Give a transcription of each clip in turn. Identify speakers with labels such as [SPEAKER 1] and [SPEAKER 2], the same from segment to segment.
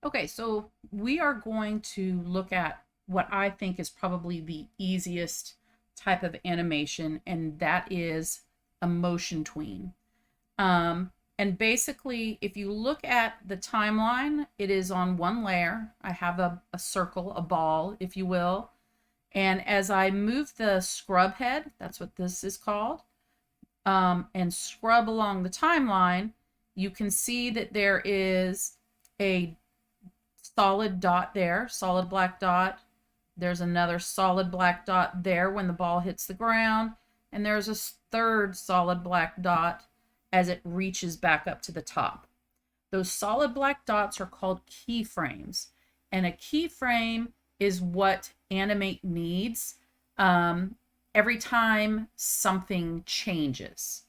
[SPEAKER 1] Okay, so we are going to look at what I think is probably the easiest type of animation, and that is a motion tween. And basically, if you look at the timeline, it is on one layer. I have a circle, a ball, if you will. And as I move the scrub head, that's what this is called, and scrub along the timeline, you can see that there is a solid dot there, solid black dot. There's another solid black dot there when the ball hits the ground. And there's a third solid black dot as it reaches back up to the top. Those solid black dots are called keyframes. And a keyframe is what Animate needs every time something changes.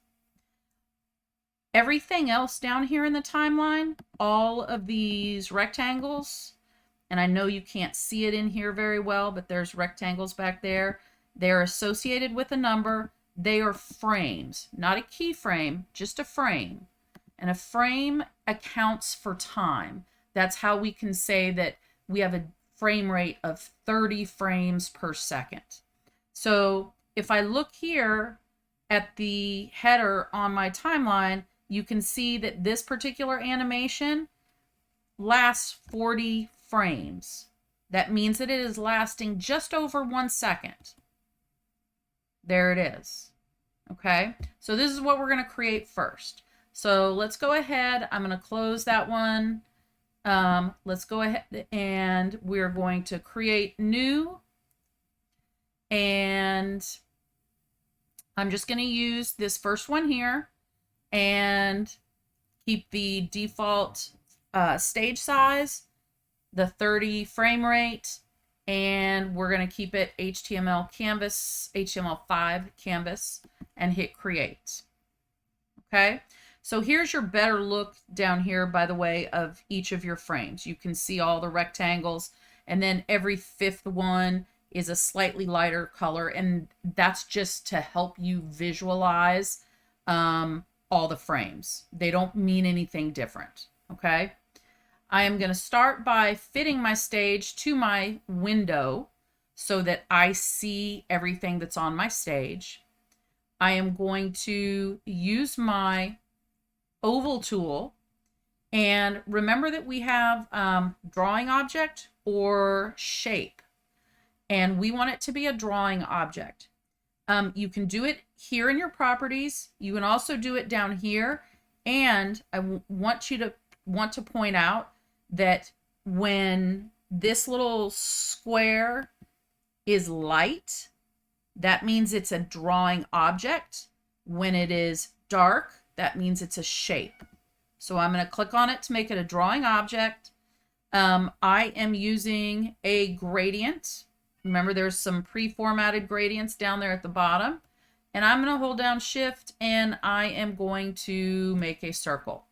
[SPEAKER 1] Everything else down here in the timeline, all of these rectangles, and I know you can't see it in here very well, but there's rectangles back there. They're associated with a number. They are frames, not a keyframe, just a frame. And a frame accounts for time. That's how we can say that we have a frame rate of 30 frames per second. So if I look here at the header on my timeline, you can see that this particular animation lasts 40 frames. That means that it is lasting just over 1 second. There it is. Okay, so this is what we're going to create first. So let's go ahead. I'm going to close that one. Let's go ahead and we're going to create new. And I'm just going to use this first one here and keep the default stage size, the 30 frame rate, and we're going to keep it HTML canvas, HTML5 canvas, and hit create. Okay, so here's your better look down here, by the way, of each of your frames. You can see all the rectangles, and then every fifth one is a slightly lighter color, and that's just to help you visualize all the frames. They don't mean anything different, okay? I am going to start by fitting my stage to my window so that I see everything that's on my stage. I am going to use my oval tool, and remember that we have drawing object or shape, and we want it to be a drawing object. You can do it here in your properties. You can also do it down here. And I want to point out that when this little square is light, that means it's a drawing object. When it is dark, that means it's a shape. So I'm going to click on it to make it a drawing object. I am using a gradient. Remember, there's some pre-formatted gradients down there at the bottom. And I'm going to hold down Shift, and I am going to make a circle.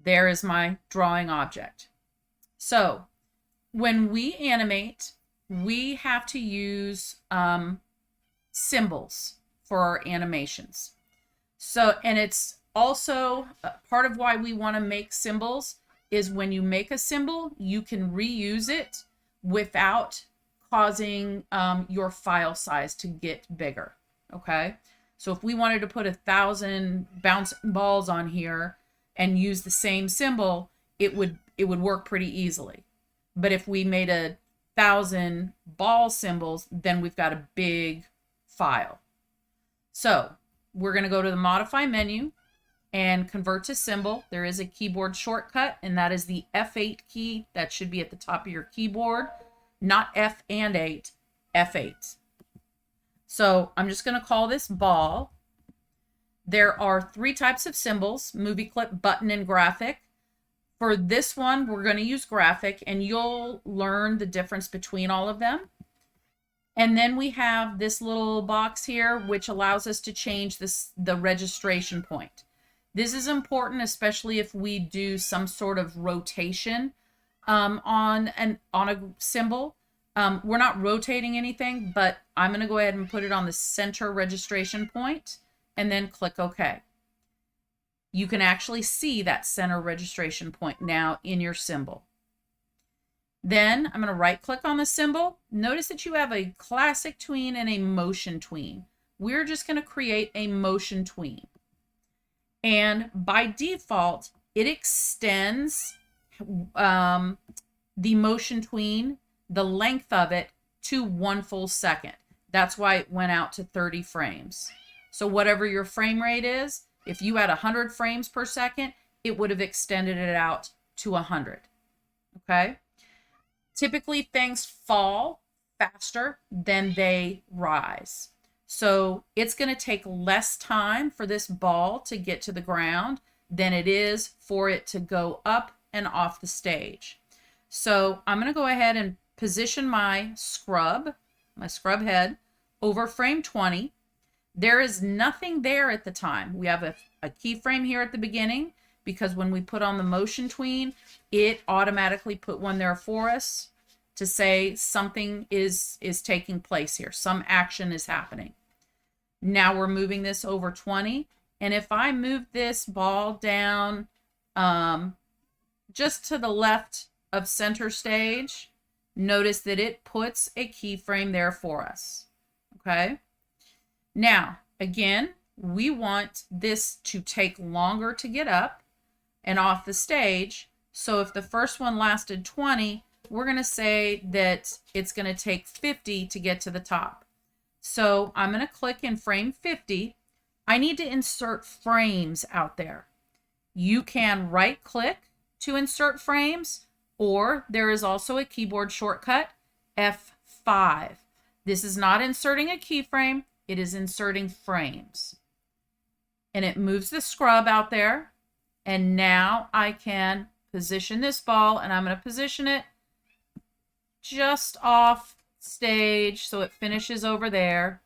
[SPEAKER 1] There is my drawing object. So when we animate, we have to use symbols for our animations. So, and it's also part of why we want to make symbols is when you make a symbol, you can reuse it without causing your file size to get bigger. Okay, so if we wanted to put 1,000 bouncing balls on here and use the same symbol, it would work pretty easily. But if we made 1,000 ball symbols, then we've got a big file. So we're going to go to the modify menu and convert to symbol. There is a keyboard shortcut, and that is the F8 key. That should be at the top of your keyboard, not F and 8, F8. So I'm just going to call this ball. There are 3 types of symbols: movie clip, button, and graphic. For this one, we're going to use graphic, and you'll learn the difference between all of them. And then we have this little box here, which allows us to change the registration point. This is important, especially if we do some sort of rotation on a symbol. We're not rotating anything, but I'm going to go ahead and put it on the center registration point and then click OK. you can actually see that center registration point now in your symbol. Then I'm going to right click on the symbol. Notice that you have a classic tween and a motion tween. We're just going to create a motion tween. And by default, it extends the motion tween, the length of it, to 1 full second. That's why it went out to 30 frames. So whatever your frame rate is, if you had 100 frames per second, it would have extended it out to 100. Okay? Typically, things fall faster than they rise. So it's going to take less time for this ball to get to the ground than it is for it to go up and off the stage. So I'm going to go ahead and position my scrub head over frame 20. There is nothing there at the time. We have a keyframe here at the beginning because when we put on the motion tween, it automatically put one there for us to say something is taking place here. Some action is happening. Now we're moving this over 20. And if I move this ball down just to the left of center stage, notice that it puts a keyframe there for us. Okay. Now, again, we want this to take longer to get up and off the stage. So if the first one lasted 20, we're going to say that it's going to take 50 to get to the top. So I'm going to click in frame 50. I need to insert frames out there. You can right click to insert frames, or there is also a keyboard shortcut, F5. This is not inserting a keyframe, it is inserting frames. And it moves the scrub out there. And now I can position this ball, and I'm going to position it just off stage so it finishes over there.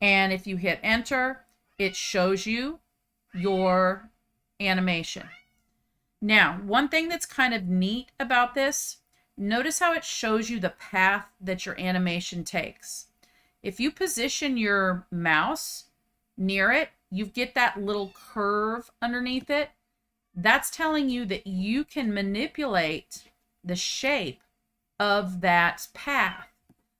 [SPEAKER 1] And if you hit enter, it shows you your animation. Now, one thing that's kind of neat about this, notice how it shows you the path that your animation takes. If you position your mouse near it, you get that little curve underneath it. That's telling you that you can manipulate the shape of that path.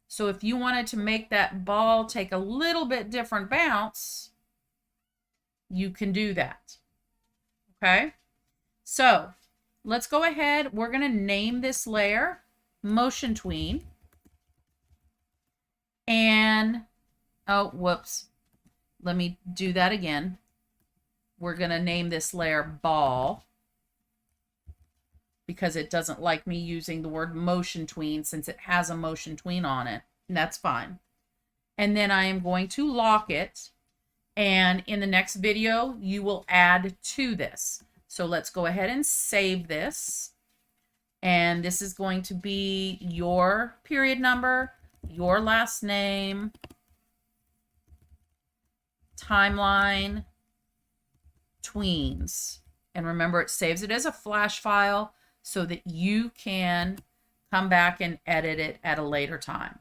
[SPEAKER 1] So if you wanted to make that ball take a little bit different bounce, you can do that. Okay? So let's go ahead. We're going to name this layer Motion Tween. And, oh, whoops. Let me do that again. We're going to name this layer Ball because it doesn't like me using the word Motion Tween since it has a Motion Tween on it. And that's fine. And then I am going to lock it. And in the next video, you will add to this. So let's go ahead and save this. And this is going to be your period number, your last name, timeline, tweens. And remember, it saves it as a flash file so that you can come back and edit it at a later time.